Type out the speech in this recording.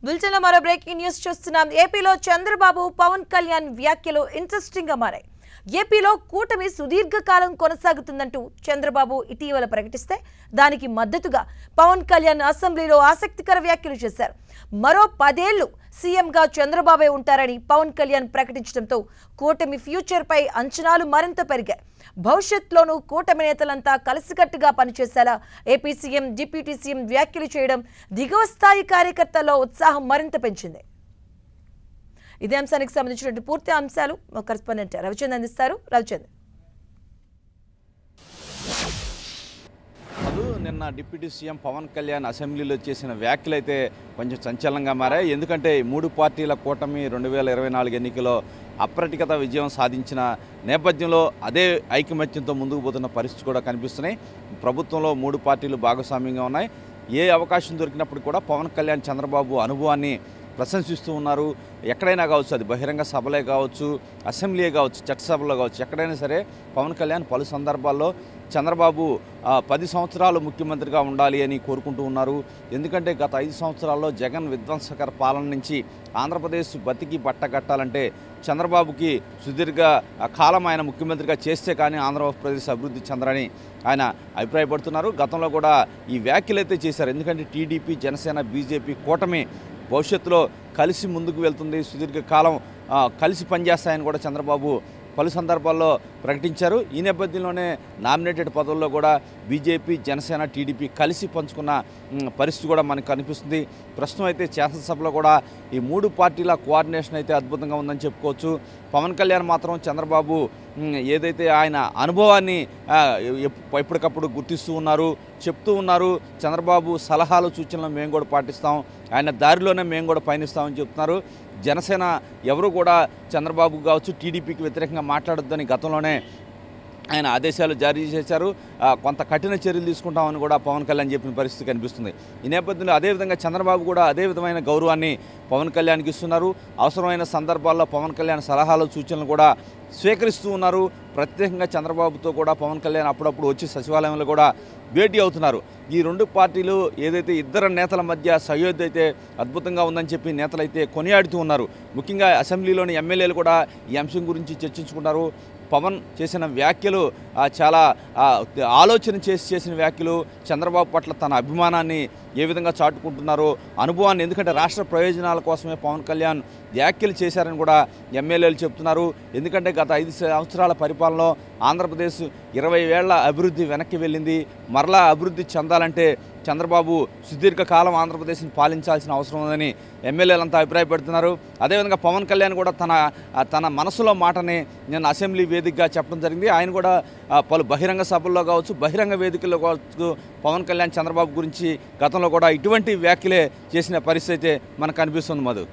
బులెటిన్లో మరో breaking news చూస్తున్నాం. ఏపీలో చంద్రబాబు పవన్ కళ్యాణ్ వ్యాఖ్యలు ఇంట్రెస్టింగ్ గా మారాయి. ఏపీలో కూటమి సుదీర్ఘకాలం కొనసాగుతుందంటూ చంద్రబాబు ఇటీవల ప్రకటిస్తే దానికి మద్దతుగా పవన్ కళ్యాణ్ అసెంబ్లీలో ఆసక్తికర వ్యాఖ్యలు చేశారు. మరో 10 ఏళ్లు సీఎంగా చంద్రబాబే ఉంటారని పవన్ కళ్యాణ్ ప్రకటించడంతో కూటమి ఫ్యూచర్ పై అంచనాలు మరింత పెరిగాయి. భవిష్యత్తులోనూ కూటమి నేతలంతా కలిసికట్టుగా పనిచేసేలా ఏపీ సీఎం, డిప్యూటీ సీఎం వ్యాఖ్యలు చేయడం దిగువ స్థాయి కార్యకర్తల్లో ఉత్సాహం మరింత పెంచింది. ఇదే అంశానికి సంబంధించిన పూర్తి అంశాలు మా కరెస్పాండెంట్ రవిచంద్ర అందిస్తారు. రవిచంద్ర, నిన్న డిప్యూటీ సీఎం పవన్ కళ్యాణ్ అసెంబ్లీలో చేసిన వ్యాఖ్యలు అయితే కొంచెం సంచలనంగా మారాయి. ఎందుకంటే 3 పార్టీల కూటమి 2024 ఎన్నికల్లో అప్రతికత విజయం సాధించిన నేపథ్యంలో అదే ఐకమత్యంతో ముందుకు పోతున్న పరిస్థితి కూడా కనిపిస్తున్నాయి. ప్రభుత్వంలో 3 పార్టీలు భాగస్వామ్యంగా ఉన్నాయి. ఏ అవకాశం దొరికినప్పుడు కూడా పవన్ కళ్యాణ్ చంద్రబాబు అనుభవాన్ని ప్రశంసిస్తూ ఉన్నారు. ఎక్కడైనా కావచ్చు, అది బహిరంగ సభలే కావచ్చు, అసెంబ్లీ కావచ్చు, చట్టసభలో కావచ్చు, ఎక్కడైనా సరే పవన్ కళ్యాణ్ పలు సందర్భాల్లో చంద్రబాబు 10 సంవత్సరాలు ముఖ్యమంత్రిగా ఉండాలి అని కోరుకుంటూ ఉన్నారు. ఎందుకంటే గత 5 సంవత్సరాల్లో జగన్ విధ్వంసకర పాలన నుంచి ఆంధ్రప్రదేశ్ బతికి బట్టగట్టాలంటే చంద్రబాబుకి సుదీర్ఘ కాలం ఆయన ముఖ్యమంత్రిగా చేస్తే కానీ ఆంధ్రప్రదేశ్ అభివృద్ధి చెందరని ఆయన అభిప్రాయపడుతున్నారు. గతంలో కూడా ఈ వ్యాఖ్యలు అయితే చేశారు. ఎందుకంటే టీడీపీ, జనసేన, బీజేపీ కూటమి భవిష్యత్తులో కలిసి ముందుకు వెళ్తుంది, సుదీర్ఘకాలం కలిసి పనిచేస్తాయని కూడా చంద్రబాబు పలు సందర్భాల్లో ప్రకటించారు. ఈ నేపథ్యంలోనే నామినేటెడ్ పదవుల్లో కూడా బీజేపీ, జనసేన, టీడీపీ కలిసి పంచుకున్న పరిస్థితి కూడా మనకు కనిపిస్తుంది. ప్రస్తుతం అయితే శాసనసభలో కూడా ఈ 3 పార్టీల కోఆర్డినేషన్ అయితే అద్భుతంగా ఉందని చెప్పుకోవచ్చు. పవన్ కళ్యాణ్ మాత్రం చంద్రబాబు ఏదైతే ఆయన అనుభవాన్ని ఎప్పటికప్పుడు గుర్తిస్తూ ఉన్నారు, చెప్తూ ఉన్నారు. చంద్రబాబు సలహాలు, సూచనలు మేము కూడా పాటిస్తాం, ఆయన దారిలోనే మేము కూడా పయనిస్తామని చెప్తున్నారు. జనసేన ఎవరు కూడా చంద్రబాబు కావచ్చు, టీడీపీకి వ్యతిరేకంగా మాట్లాడొద్దని గతంలోనే ఆయన ఆదేశాలు జారీ చేశారు. కొంత కఠిన చర్యలు తీసుకుంటామని కూడా పవన్ కళ్యాణ్ చెప్పిన పరిస్థితి కనిపిస్తుంది. ఈ నేపథ్యంలో అదేవిధంగా చంద్రబాబు కూడా అదే విధమైన గౌరవాన్ని పవన్ కళ్యాణ్కి ఇస్తున్నారు. అవసరమైన సందర్భాల్లో పవన్ కళ్యాణ్ సలహాలు, సూచనలు కూడా స్వీకరిస్తూ ఉన్నారు. ప్రత్యేకంగా చంద్రబాబుతో కూడా పవన్ కళ్యాణ్ అప్పుడప్పుడు వచ్చి సచివాలయంలో కూడా భేటీ అవుతున్నారు. ఈ 2 పార్టీలు ఏదైతే ఇద్దరు నేతల మధ్య సయోధ్య అయితే అద్భుతంగా ఉందని చెప్పి నేతలైతే కొనియాడుతూ ఉన్నారు. ముఖ్యంగా అసెంబ్లీలోని ఎమ్మెల్యేలు కూడా ఈ అంశం గురించి చర్చించుకున్నారు. పవన్ చేసిన వ్యాఖ్యలు చాలా ఆలోచన చేసిన వ్యాఖ్యలు, చంద్రబాబు పట్ల తన అభిమానాన్ని ఏ విధంగా చాటుకుంటున్నారో అనుభవాన్ని, ఎందుకంటే రాష్ట్ర ప్రయోజనాల కోసమే పవన్ కళ్యాణ్ వ్యాఖ్యలు చేశారని కూడా ఎమ్మెల్యేలు చెప్తున్నారు. ఎందుకంటే గత 5 సంవత్సరాల పరిపాలనలో ఆంధ్రప్రదేశ్ 20 ఏళ్ల అభివృద్ధి వెనక్కి వెళ్ళింది. మరలా అభివృద్ధి చెందాలంటే చంద్రబాబు సుదీర్ఘకాలం ఆంధ్రప్రదేశ్ని పాలించాల్సిన అవసరం ఉందని ఎమ్మెల్యేలంతా అభిప్రాయపడుతున్నారు. అదేవిధంగా పవన్ కళ్యాణ్ కూడా తన మనసులో మాటని నిన్న అసెంబ్లీ వేదికగా చెప్పడం జరిగింది. ఆయన కూడా పలు బహిరంగ సభల్లో కావచ్చు, బహిరంగ వేదికల్లో కావచ్చు పవన్ కళ్యాణ్ చంద్రబాబు గురించి గతంలో కూడా ఇటువంటి వ్యాఖ్యలే చేసిన పరిస్థితి మనకు కనిపిస్తుంది. మధు.